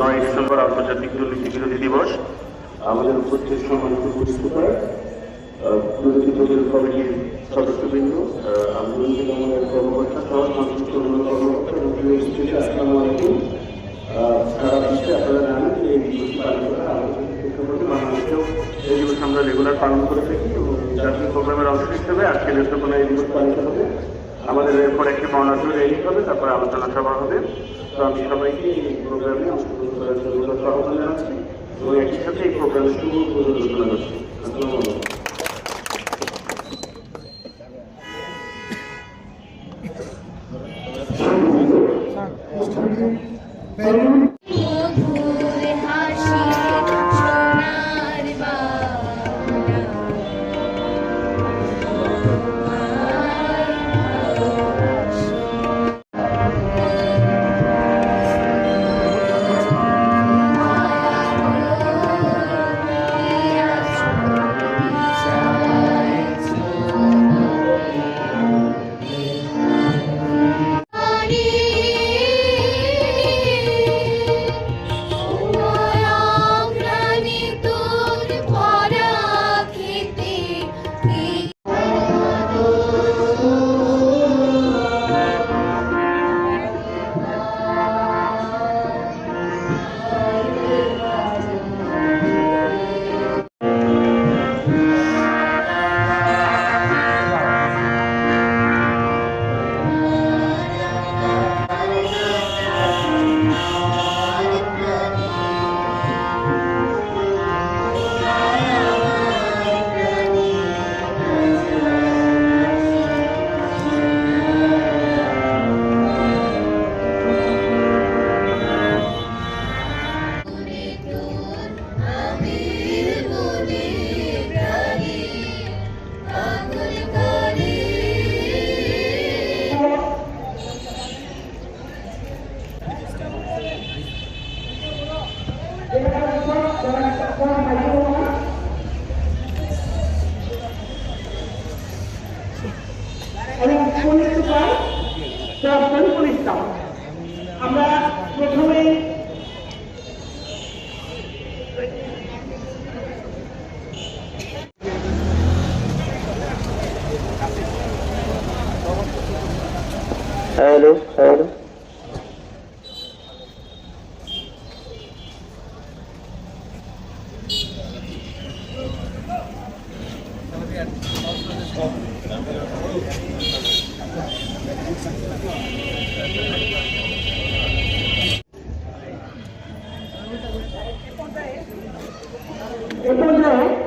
9 December আন্তর্জাতিক দুর্নীতি বিরোধী দিবস। আমাদের উপস্থিত সম্মানিত উপস্থিতিরা, দুর্নীতি প্রতিরোধ কমিটির সদস্যবৃন্দ, আন্দোলন দমনের কর্মকর্তা সহ সংশ্লিষ্ট কর্মকর্তা এবং আসসালামু আলাইকুম। সারা বিশ্বে আপনারা জানেন যে এই দিবসটি পালন করা আন্তর্জাতিক প্রেক্ষাপটে বাংলাদেশেও এই দিবস আমরা রেগুলার পালন করে থাকি এবং জাতীয় প্রোগ্রামের অংশ হিসেবে আজকে নেত্রকোনা এই দিবস পালিত হবে। আমাদের এরপর একটি বর্ণাঢ্য র্যালি হবে, তারপরে আলোচনা সভা হবে। তো আমি সবাইকে এই প্রোগ্রামে অংশগ্রহণ করার জন্য স্বাগত জানাচ্ছি এবং একই সাথে এই প্রোগ্রামের শুভ পরিচালনা করছি। আসসালামু আলাইকুম। আমরা প্রথমে হ্যালো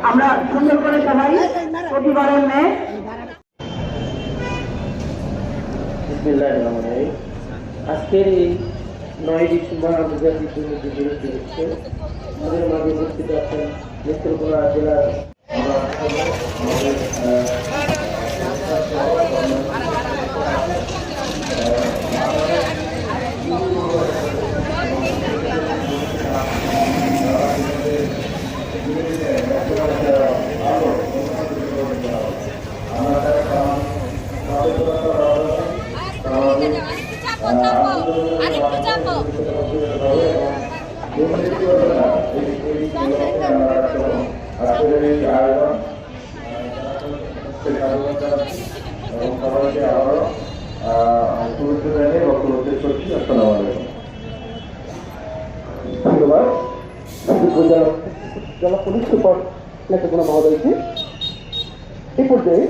আমরা সুন্দর করে সবাই প্রতিবারের ন্যায় আজকের এই 9 ডিসেম্বর আন্তর্জাতিক দুর্নীতি বিরোধী দিবসে আমাদের মাঝে উপস্থিত আছেন নেত্রকোনা জেলার ধন্যবাদ জেলা পুলিশ সুপার নেত্রকোনা মহোদয়কে। এই পর্যায়ে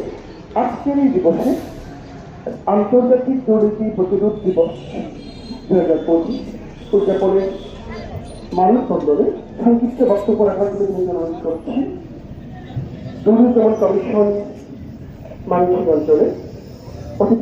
আজকের এই দিবসে আন্তর্জাতিক দুর্নীতি প্রতিরোধ দিবস 2025 উদযাপনের মানববন্ধনে সংক্ষিপ্ত বক্তব্য রাখার জন্য অনুরোধ করছি দুর্নীতি দমন কমিশন মানবিক অঞ্চলে